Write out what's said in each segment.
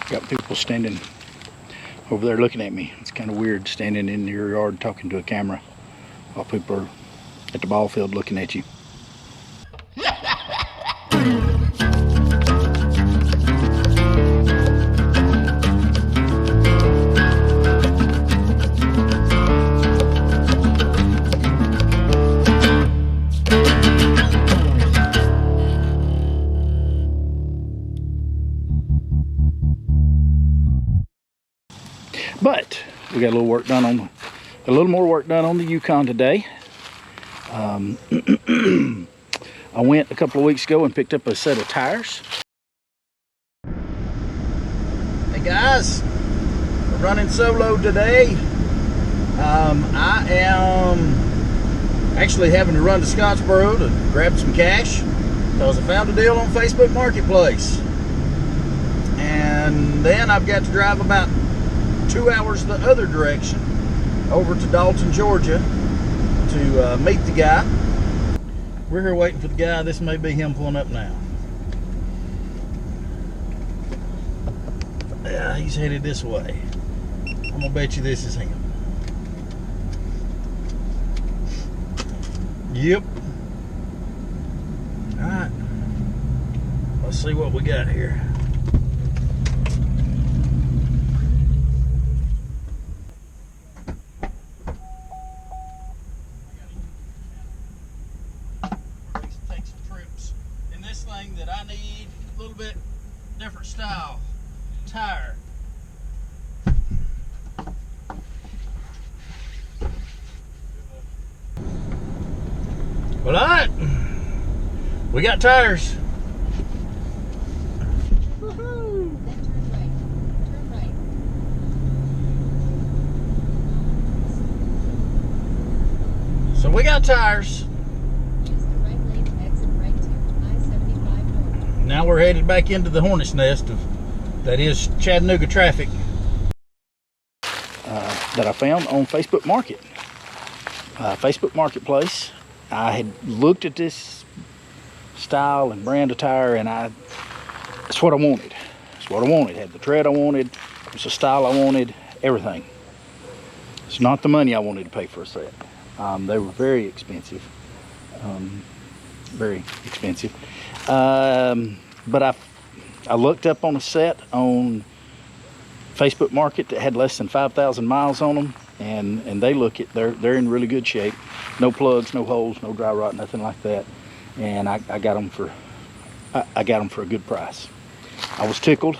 Got people standing over there looking at me. It's kind of weird standing in your yard talking to a camera while people are at the ball field looking at you. But we got a little work done on, a little more work done on the Yukon today. I went a couple of weeks ago and picked up a set of tires. Hey guys, we're running solo today. I am actually having to run to Scottsboro to grab some cash because I found a deal on Facebook Marketplace. And then I've got to drive about 2 hours the other direction over to Dalton, Georgia to meet the guy. We're here waiting for the guy. This may be him pulling up now. Yeah, he's headed this way. I'm gonna bet you this is him. Yep. All right, let's see what we got here. That I need a little bit different style tire. Well, all right, we got tires. Woohoo! Then turn right. Turn right. So we got tires. Now we're headed back into the hornet's nest of, that is Chattanooga traffic, that I found on Facebook Marketplace. I had looked at this style and brand of tire, and that's what I wanted. That's what I wanted. Had the tread I wanted. It was the style I wanted. Everything. It's not the money I wanted to pay for a set. They were very expensive. Very expensive. But I looked up on a set on Facebook Market that had less than 5,000 miles on them, and they look at, they're in really good shape. No plugs, no holes, no dry rot, nothing like that. And I got them for a good price. I was tickled.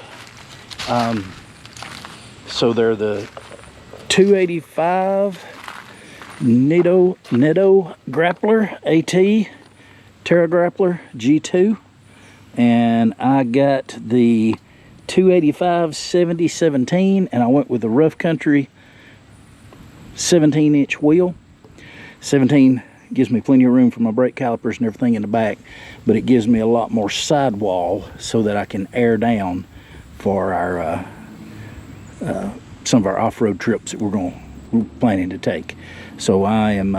So they're the 285 Netto Grappler AT Terra Grappler G2, and I got the 285 70/17, and I went with the Rough Country 17-inch wheel. 17 gives me plenty of room for my brake calipers and everything in the back, but it gives me a lot more sidewall so that I can air down for our some of our off-road trips that we're planning to take. So I'm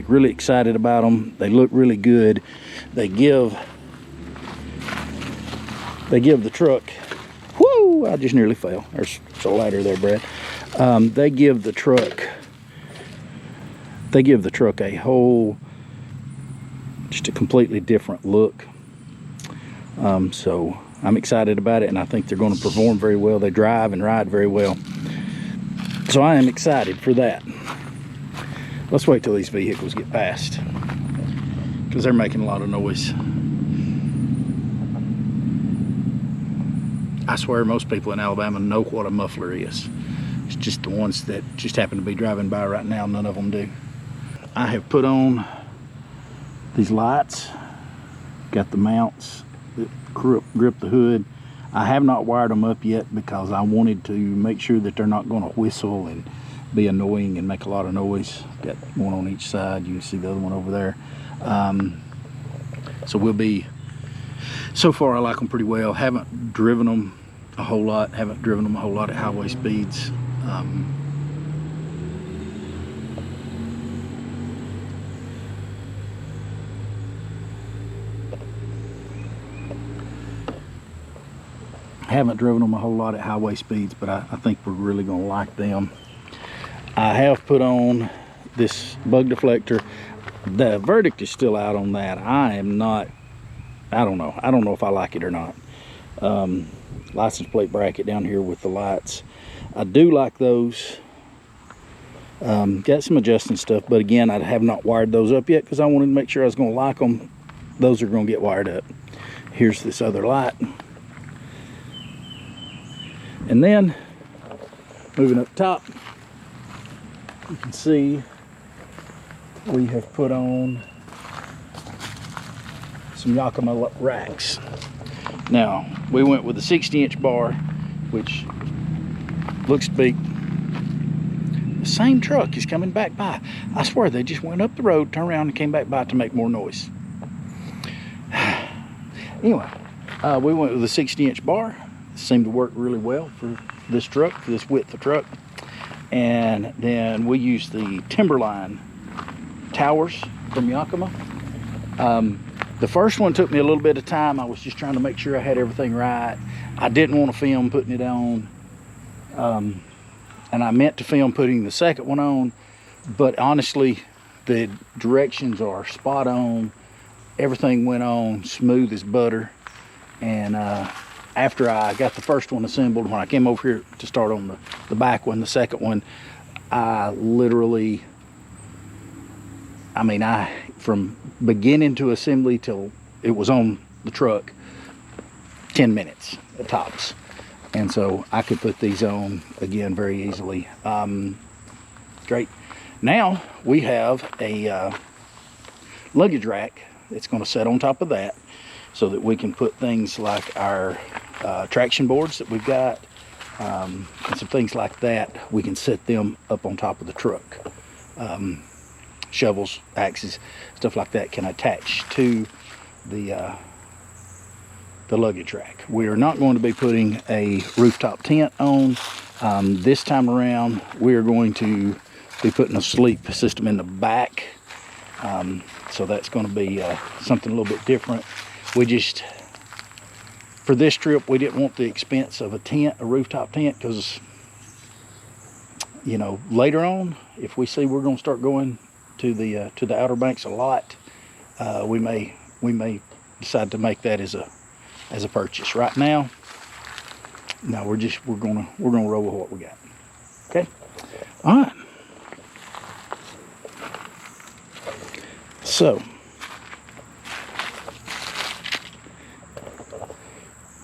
really excited about them. They look really good. They give the truck, whoo, I just nearly fell. There's a lighter there, Brad. They give the truck a whole, just a completely different look. So I'm excited about it, and I think they're going to perform very well. They drive and ride very well. So I am excited for that. Let's wait till these vehicles get past, because they're making a lot of noise. I swear most people in Alabama know what a muffler is. It's just the ones that just happen to be driving by right now, none of them do. I have put on these lights, got the mounts that grip the hood. I have not wired them up yet because I wanted to make sure that they're not going to whistle and be annoying and make a lot of noise. Got one on each side. You can see the other one over there. So we'll be, so far I like them pretty well. Haven't driven them a whole lot. Haven't driven them a whole lot at highway speeds. Haven't driven them a whole lot at highway speeds, but I think we're really gonna like them. I have put on this bug deflector. The verdict is still out on that. I don't know if I like it or not. License plate bracket down here with the lights. I do like those. Got some adjusting stuff, but again, I have not wired those up yet because I wanted to make sure I was gonna like them. Those are gonna get wired up. Here's this other light. And then, moving up top, you can see we have put on some Yakima racks. Now, we went with a 60-inch bar, which looks big. The same truck is coming back by. I swear they just went up the road, turned around, and came back by to make more noise. Anyway, we went with a 60-inch bar. It seemed to work really well for this truck, for this width of truck. And then we used the Timberline towers from Yakima. The first one took me a little bit of time. I was just trying to make sure I had everything right. I didn't want to film putting it on. And I meant to film putting the second one on, but honestly, the directions are spot on. Everything went on smooth as butter. And after I got the first one assembled, when I came over here to start on the back one, the second one, I literally, from beginning to assembly till it was on the truck, 10 minutes at tops. And so I could put these on again very easily. Great. Now we have a luggage rack that's going to set on top of that so that we can put things like our traction boards that we've got and some things like that. We can set them up on top of the truck. Shovels, axes, stuff like that can attach to the luggage rack. We are not going to be putting a rooftop tent on. This time around, we are going to be putting a sleep system in the back. So that's going to be something a little bit different. We just, for this trip, we didn't want the expense of a tent, a rooftop tent, because, you know, later on, if we see we're going to start going to the Outer Banks a lot, we may decide to make that as a purchase. Right now, no, we're gonna roll with what we got. Okay, all right. So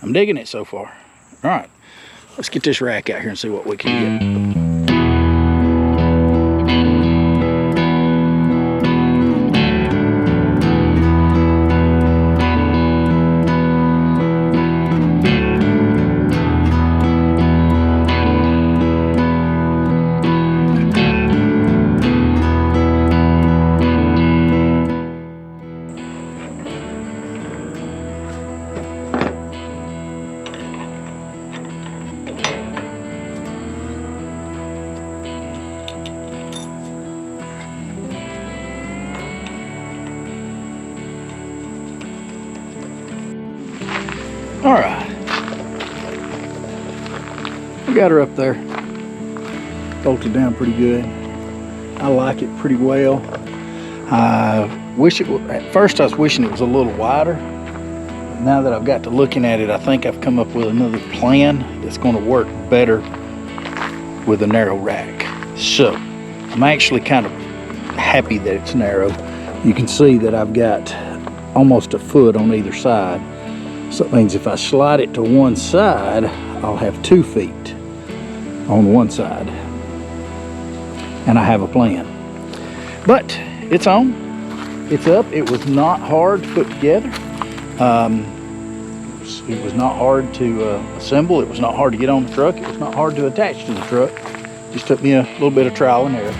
I'm digging it so far. All right, let's get this rack out here and see what we can get. All right, we got her up there, bolted down pretty good. I like it pretty well. I wish it was, at first I was wishing it was a little wider. Now that I've got to looking at it, I think I've come up with another plan that's going to work better with a narrow rack. So I'm actually kind of happy that it's narrow. You can see that I've got almost a foot on either side. So it means if I slide it to one side, I'll have 2 feet on one side. And I have a plan. But it's on, it's up. It was not hard to put together. It was not hard to assemble. It was not hard to get on the truck. It was not hard to attach to the truck. Just took me a little bit of trial and error.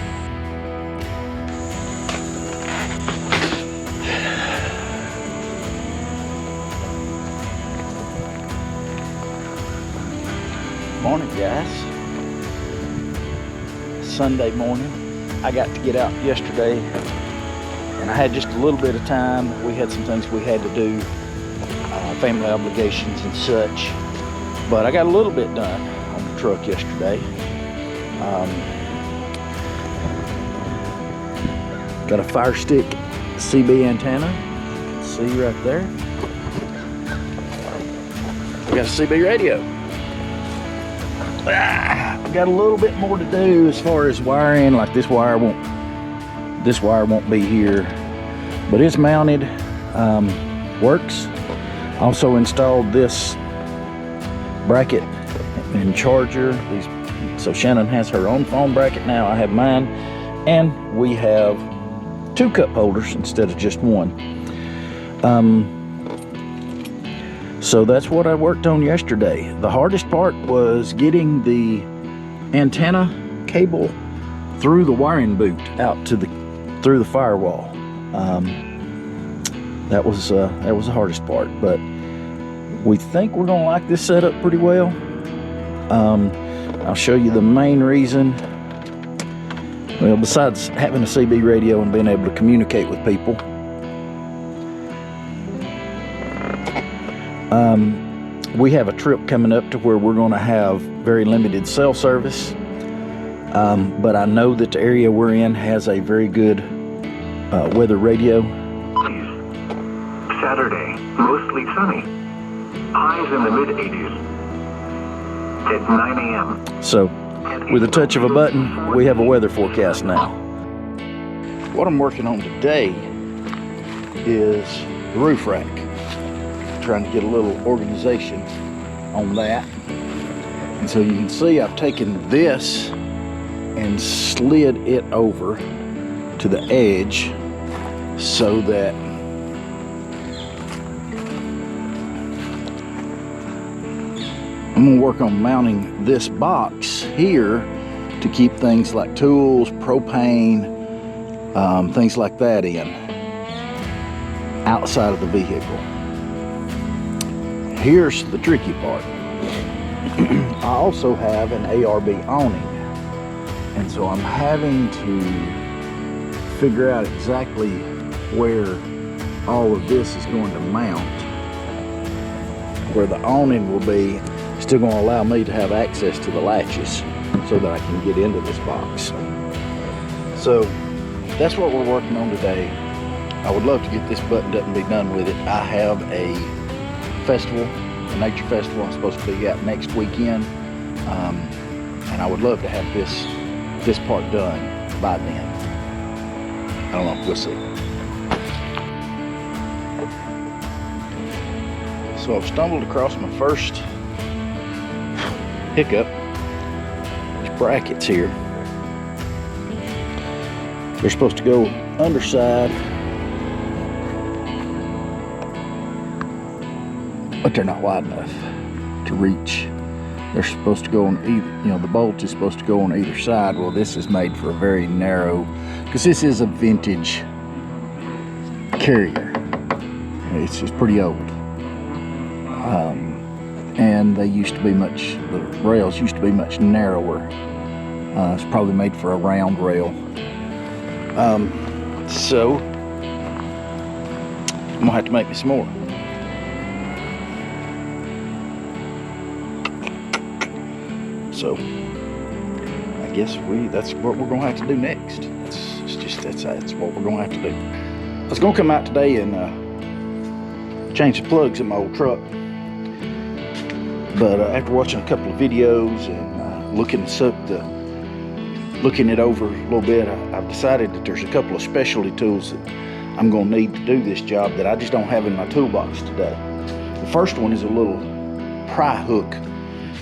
Morning, guys. Sunday morning. I got to get out yesterday and I had just a little bit of time. We had some things we had to do, family obligations and such. But I got a little bit done on the truck yesterday. Got a Fire Stick CB antenna. You can see right there. We got a CB radio. I've got a little bit more to do as far as wiring. Like this wire won't be here, but it's mounted, works. Also installed this bracket and charger. So Shannon has her own phone bracket now. I have mine, and we have 2 cup holders instead of just one. So that's what I worked on yesterday. The hardest part was getting the antenna cable through the wiring boot out to through the firewall. That was the hardest part, but we think we're gonna like this setup pretty well. I'll show you the main reason. Well, besides having a CB radio and being able to communicate with people, we have a trip coming up to where we're going to have very limited cell service, but I know that the area we're in has a very good weather radio. Saturday, mostly sunny. Highs in the mid-80s. At 9 a.m. So, with a touch of a button, we have a weather forecast now. What I'm working on today is the roof rack. Trying to get a little organization on that. And so you can see I've taken this and slid it over to the edge so that I'm going to work on mounting this box here to keep things like tools, propane, things like that in outside of the vehicle. Here's the tricky part. I also have an ARB awning, and so I'm having to figure out exactly where all of this is going to mount, where the awning will be still going to allow me to have access to the latches so that I can get into this box. So that's what we're working on today. I would love to get this buttoned up and be done with it. I have a festival, a nature festival I'm supposed to be at next weekend, and I would love to have this part done by then. I don't know, we'll see. So I've stumbled across my first hiccup. These brackets here, they're supposed to go underside, but they're not wide enough to reach. They're supposed to go on either, the bolt is supposed to go on either side. Well, this is made for a very narrow, because this is a vintage carrier. It's pretty old. And the rails used to be much narrower. It's probably made for a round rail. So I'm gonna have to make me some more. So I guess that's what we're gonna have to do next. That's what we're gonna have to do. I was gonna come out today and change the plugs in my old truck, but after watching a couple of videos and looking it over a little bit, I've decided that there's a couple of specialty tools that I'm gonna need to do this job that I just don't have in my toolbox today. The first one is a little pry hook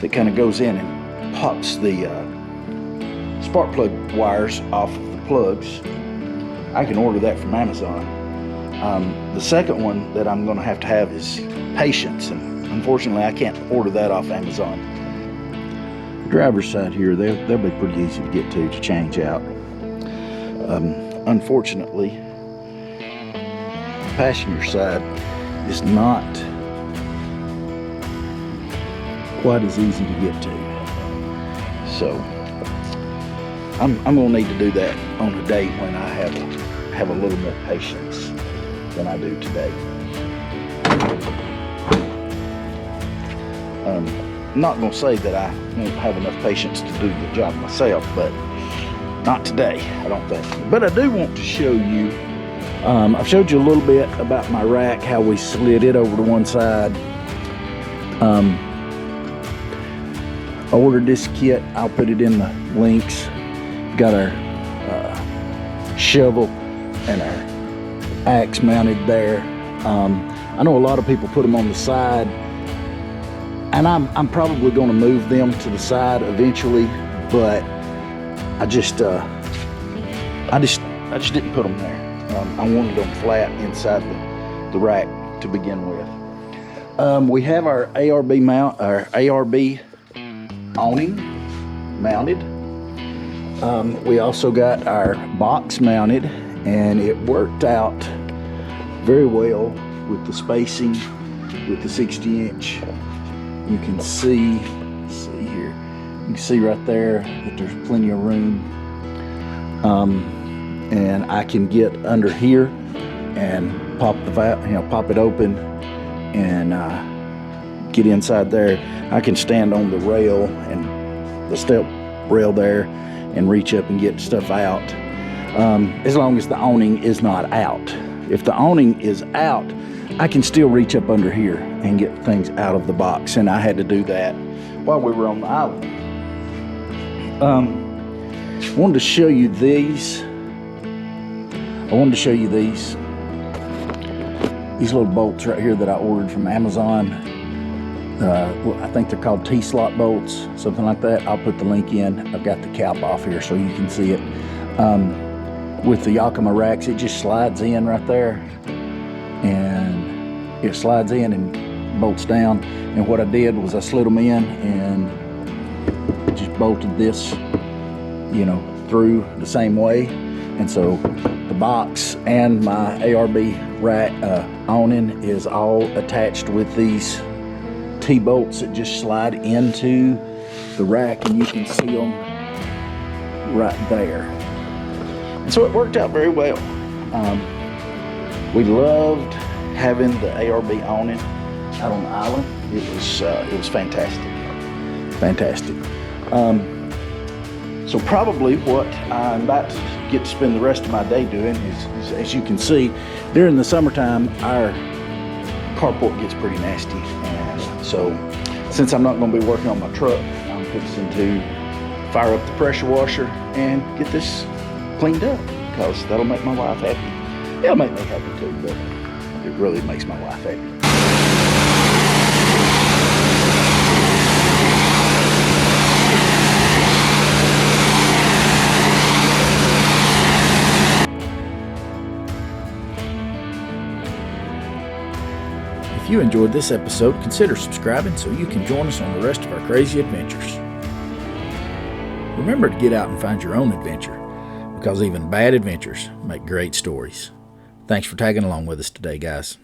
that kind of goes in and pops the spark plug wires off of the plugs. I can order that from Amazon. The second one that I'm going to have is patience, and unfortunately I can't order that off Amazon. The driver's side here, they'll be pretty easy to get to change out. Unfortunately, the passenger side is not quite as easy to get to. So I'm gonna need to do that on a day when I have a little more patience than I do today. I'm not going to say that I won't have enough patience to do the job myself, but not today, I don't think. But I do want to show you, I've showed you a little bit about my rack, how we slid it over to one side. I ordered this kit. I'll put it in the links. Got our shovel and our axe mounted there. I know a lot of people put them on the side, and I'm probably going to move them to the side eventually, but I just didn't put them there. I wanted them flat inside the rack to begin with. We have our ARB mount, our ARB awning mounted. We also got our box mounted, and it worked out very well with the spacing, with the 60-inch. You can see here, you can see right there that there's plenty of room. And I can get under here and pop the valve, pop it open and get inside there. I can stand on the rail and the step rail there and reach up and get stuff out, as long as the awning is not out. If the awning is out, I can still reach up under here and get things out of the box, and I had to do that while we were on the island. I wanted to show you these. These little bolts right here that I ordered from Amazon. I think they're called T-slot bolts, something like that. I'll put the link in. I've got the cap off here so you can see it. With the Yakima racks, it just slides in right there, and it slides in and bolts down. And what I did was I slid them in and just bolted this, through the same way. And so the box and my ARB rack awning is all attached with these T-bolts that just slide into the rack, and you can see them right there. And so it worked out very well. We loved having the ARB awning out on the island. It was fantastic. So probably what I'm about to get to spend the rest of my day doing is, as you can see, during the summertime, our carport gets pretty nasty. And so since I'm not going to be working on my truck, I'm fixing to fire up the pressure washer and get this cleaned up, because that'll make my wife happy. It'll make me happy too, but it really makes my wife happy. If you enjoyed this episode, consider subscribing so you can join us on the rest of our crazy adventures. Remember to get out and find your own adventure, because even bad adventures make great stories. Thanks for tagging along with us today, guys.